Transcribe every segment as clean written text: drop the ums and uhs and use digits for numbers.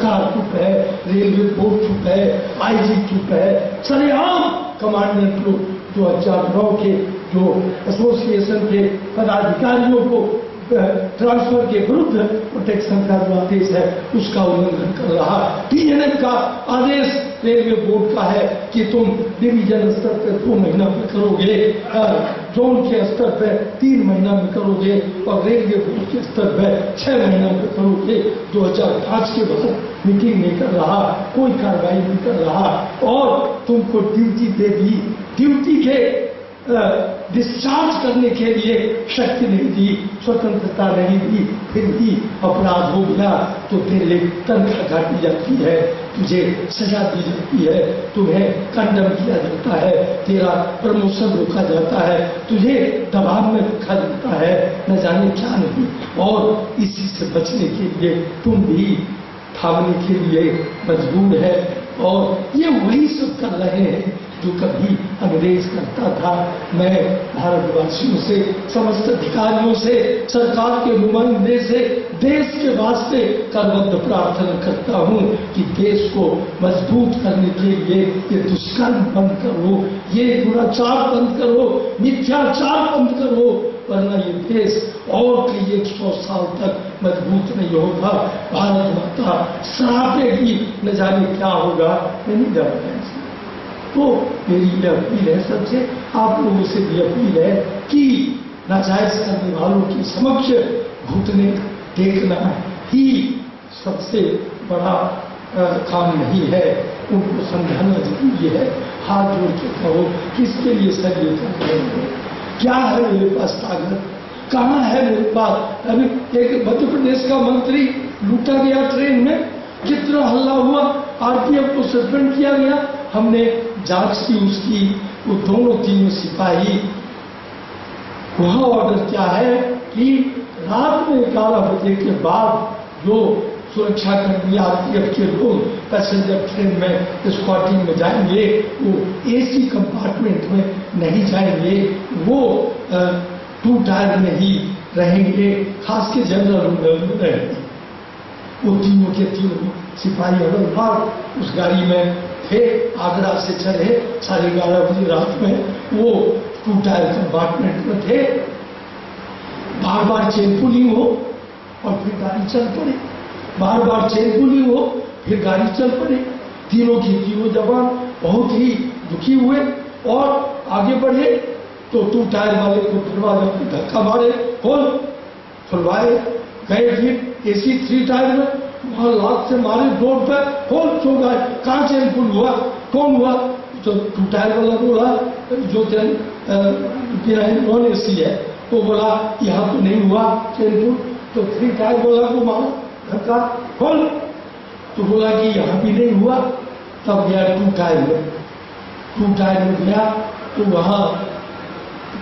सरकार चुप है, रेलवे बोर्ड चुप है, आईजी चुप है, सरेआम कमांडेंट लोग जो 2009 के जो एसोसिएशन के पदाधिकारियों को ट्रांसफर के विरुद्ध प्रोटेक्शन का जो आदेश है उसका उल्लंघन कर रहा। डीएनएम का आदेश रेलवे बोर्ड का है कि तुम डिवीजन स्तर पर 2 महीना में करोगे, जोन के स्तर पर 3 महीना में करोगे और रेलवे बोर्ड के स्तर पर 6 महीना में करोगे। 2005 के बाद मीटिंग नहीं कर रहा, कोई कार्रवाई नहीं कर रहा और तुमको ड्यूटी दे दी, ड्यूटी के डिस्चार्ज करने के लिए शक्ति नहीं दी, स्वतंत्रता नहीं दी, फिर भी अपराध हो गया तो तेरे तनख्वाह काटी जाती है, तुझे सजा दी जाती है, तुम्हें कंडम किया जाता है, तेरा प्रमोशन रोका जाता है, तुझे दबाव में रखा जाता है, न जाने क्या नहीं। और इसी से बचने के लिए तुम भी थामने के लिए मजबूर है। और ये वही सब कर रहे हैं जो कभी अंग्रेज करता था। मैं भारतवासियों से, समस्त अधिकारियों से, सरकार के नुमाइंदे से देश के वास्ते करबद्ध प्रार्थना करता हूँ कि देश को मजबूत करने के लिए ये दुष्कर्म बंद करो, ये दुराचार बंद करो, मिथ्याचार बंद करो, वरना ये देश और कई 100 साल तक मजबूत नहीं होगा। भारत माता श्रापेगी, न जाने क्या होगा, मैं नहीं जानता। तो मेरी ये अपील है सबसे, आप लोगों से भी अपील है कि नाजायज करने वालों के समक्ष घुटने टेकना ही सबसे बड़ा काम नहीं है, उनको समझाना जरूरी है। हाथ जोड़ के कहो किसके लिए सर ये कर रहे हैं, क्या है मेरे पास ताकत, कहाँ है मेरे पास। अभी एक मध्य प्रदेश का मंत्री लूटा गया ट्रेन में, कितना हल्ला हुआ, आरपीएफ को सस्पेंड किया गया, हमने जांच की उसकी, वो दोनों तीनों सिपाही। वहां ऑर्डर क्या है कि रात में 11 बजे के बाद जो सुरक्षा कर्मी आरपीएफ के लोग पैसेंजर ट्रेन में स्क्वाटिंग में जाएंगे वो एसी कंपार्टमेंट में नहीं जाएंगे, वो 2 टायर में ही रहेंगे, खास के जनरल में रहेंगे। वो तीनों के तीनों सिपाही हवलदार उस गाड़ी में थे, आगरा से चले 11:30 बजे रात में, वो 2 टायर कंपार्टमेंट में थे। बार बार चेन पुलिंग हो और फिर गाड़ी चल पड़े, बार बार चेन पुलिंग हो फिर गाड़ी चल पड़े। तीनों की तीनों जवान बहुत ही दुखी हुए और आगे बढ़े तो 2 टायर वाले को दरवाजा पर धक्का मारे, खोल, खुलवाए, गए फिर एसी 3 टायर में, वहां लात से मारे डोर पर, खोल, क्यों गए, कहाँ चेन पुल हुआ, कौन हुआ। तो 2 टायर वाला बोला, जो नॉन एसी है, तो बोला यहाँ तो नहीं हुआ चेन पुल। तो 3 टायर वाला को मारा धक्का, खोल, तो बोला कि यहाँ भी नहीं हुआ। तब गया 2 टायर में, 2 टायर में गया तो वहां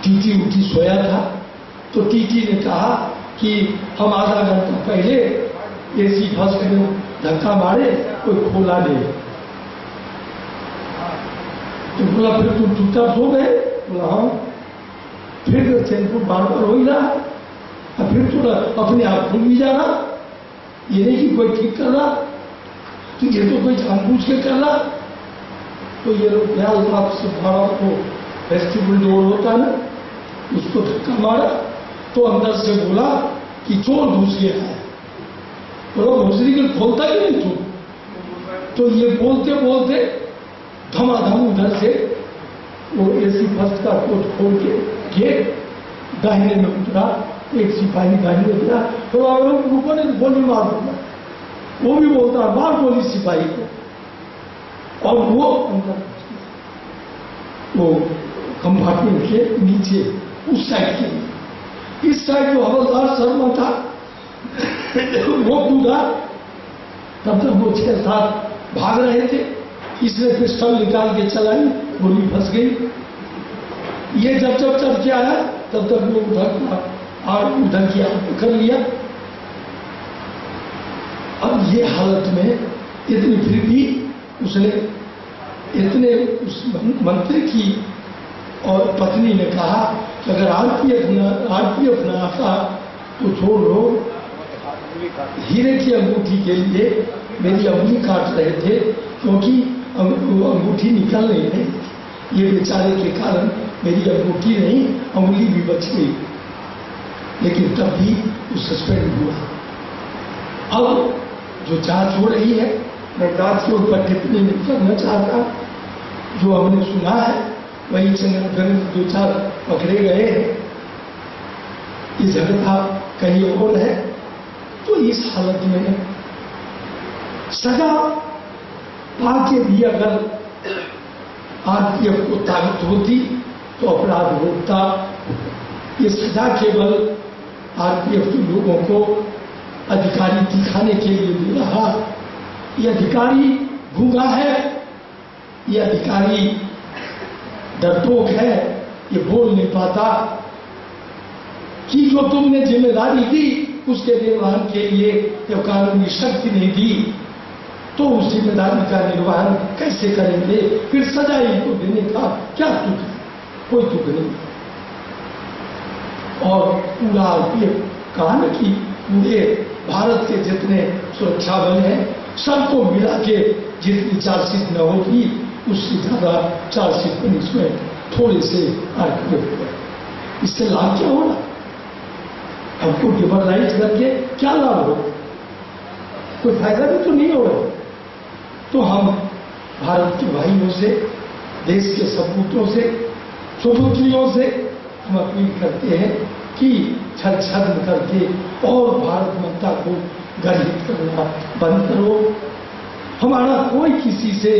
टीटी उठी सोया था। तो टीटी ने कहा कि हम आधा घंटा पहले एसी फंस गए, धक्का मारे, कोई खोला नहीं। तो बोला फिर तुम चुपचाप सो गए, बोला हाँ। फिर चैनपुर बार बार हो ही रहा, और फिर थोड़ा अपने आप खुल भी जा रहा, ये नहीं कि कोई ठीक कर रहा, तो ये तो कोई जानबूझ के कर रहा। तो ये लोग ख्याल रात से 12 को फेस्टिवल डोर होता है ना, उसको धक्का मारा तो अंदर से बोला कि चोर घुस गया है। बोला भोसड़ी के खोलता ही नहीं चोर। तो ये बोलते बोलते धमाधम उधर से वो एसी फर्स्ट का कोट खोल के गेट दाहिने में उतरा, एक सिपाही दाहिने उतरा, तो ऊपर ने गोली मार दूंगा, वो भी बोलता मार गोली सिपाही को, और वो अंदर वो कंपार्टमेंट के नीचे उस साइड के, इस साइड जो हवलदार शर्मा था वो कूदा। तब तक वो 6-7 भाग रहे थे, इसने पिस्टल निकाल के चलाई, गोली फंस गई। ये जब जब चढ़ के आया तब तक वो उधर की आग पकड़ लिया। अब ये हालत में इतनी फिर भी उसने इतने उस मंत्री की और पत्नी ने कहा कि अगर आरपीएफ न आता तो छोड़ लो, हीरे की अंगूठी के लिए मेरी अंगुली काट रहे थे क्योंकि अंगूठी निकल नहीं रही। ये बेचारे के कारण मेरी अंगूठी नहीं, अंगुली भी बच गई, लेकिन तब भी वो सस्पेंड हुआ। अब जो जांच हो रही है, मैं जांच के ऊपर टिप्पणी नहीं करना चाहता। जो हमने सुना है वही संगठन 2-4 पकड़े गए हैं, ये झगड़ा कहीं और है। तो इस हालत में सजा पाके भी अगर आरपीएफ को ताकत होती तो अपराध रोकता। ये सजा केवल आरपीएफ के लोगों को अधिकारी दिखाने के लिए दे रहा। ये अधिकारी गूंगा है, ये अधिकारी डरपोक है, ये बोल नहीं पाता कि जो तुमने जिम्मेदारी दी उसके निर्वहन के लिए जब कानूनी शक्ति नहीं दी तो उस जिम्मेदारी का निर्वहन कैसे करेंगे? फिर सजा इनको देने का क्या तुक है? कोई तुक नहीं। और पूरा आरपीएफ कहा न कि पूरे भारत के जितने सुरक्षा बल हैं सबको मिला के जितनी चार्जशीट न होगी उससे ज्यादा चार्जशीट पनिशमेंट थोड़े से आरपीएफ हुआ। इससे लाभ क्या होगा? हमको डिमोरलाइज करके क्या लाभ हो? कोई फायदा भी तो नहीं हो रहा। तो हम भारत के भाइयों से, देश के सपूतों से, सुपुत्रियों से हम अपील करते हैं कि छद्म करके और भारत माता को गर्वित करना बंद करो। हमारा कोई किसी से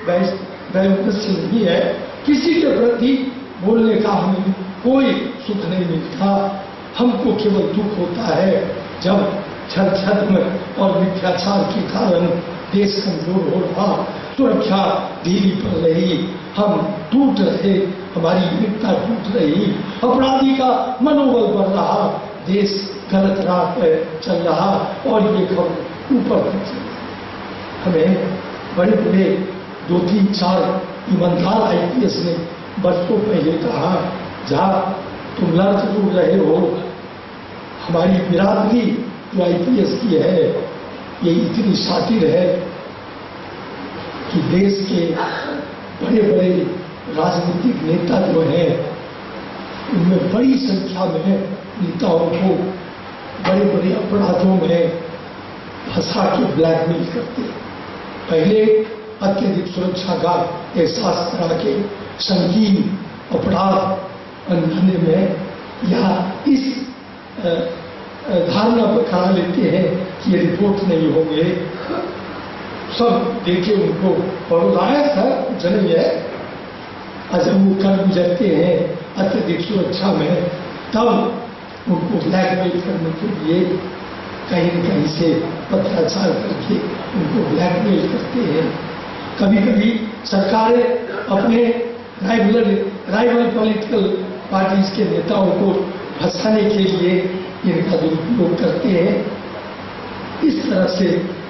वैमनस्य नहीं है, किसी के प्रति बोलने का हमें कोई सुख नहीं मिलता। हमको केवल दुख होता है जब छद्म और मिथ्याचार के कारण देश कमजोर हो रहा, सुरक्षा ढीली पड़ रही, हम टूट रहे, हमारी एकता टूट रही, अपराधी का मनोबल बढ़ रहा, देश गलत राह पर चल रहा और ये खबर ऊपर तक चल रहा। हमें बड़े बड़े 2-3-4 ईमानदार आईपीएस ने बरसों पहले कहा, जहाँ तुम लड़ जरूर रहे हो, हमारी बिरादरी जो आईपीएस की है ये इतनी शातिर है कि देश के बड़े बड़े राजनीतिक नेता जो हैं उनमें बड़ी संख्या में नेताओं को बड़े बड़े अपराधों में फंसा के ब्लैकमेल करते हैं। पहले अत्यधिक सुरक्षा का एहसास करा के संगीन अपराध अंधने में या इस धारणा पर करा लेते हैं कि ये रिपोर्ट नहीं होंगे, सब देखे उनको पढ़ाया था कुछ नहीं है। जब वो कर गुजरते हैं अत्यधिक सुरक्षा में तब उनको ब्लैकमेल करने के लिए कहीं न कहीं से पत्राचार करके उनको ब्लैकमेल करते हैं। कभी कभी सरकारें अपने राइवल पॉलिटिकल पार्टीज के नेताओं को फंसाने के लिए इनका दुरुपयोग करते हैं। इस तरह से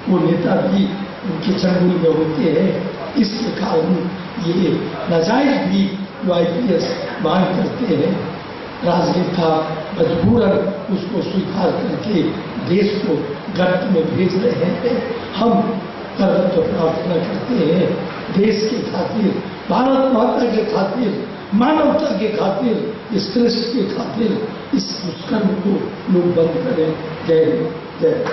वो नेता भी उनके चंगुल में होते हैं। इस कारण ये नाजायज भी जो आईपीएस मांग करते हैं, राजनेता मजबूरन उसको स्वीकार करके देश को गर्त में भेज रहे हैं। हम सर्वत्र प्रार्थना करते हैं देश के खातिर, भारत माता के खातिर, मानवता के खातिर, इस कृष्ण के खातिर इस दुष्कर्म को लोग बंद करें। जय हिंद, जय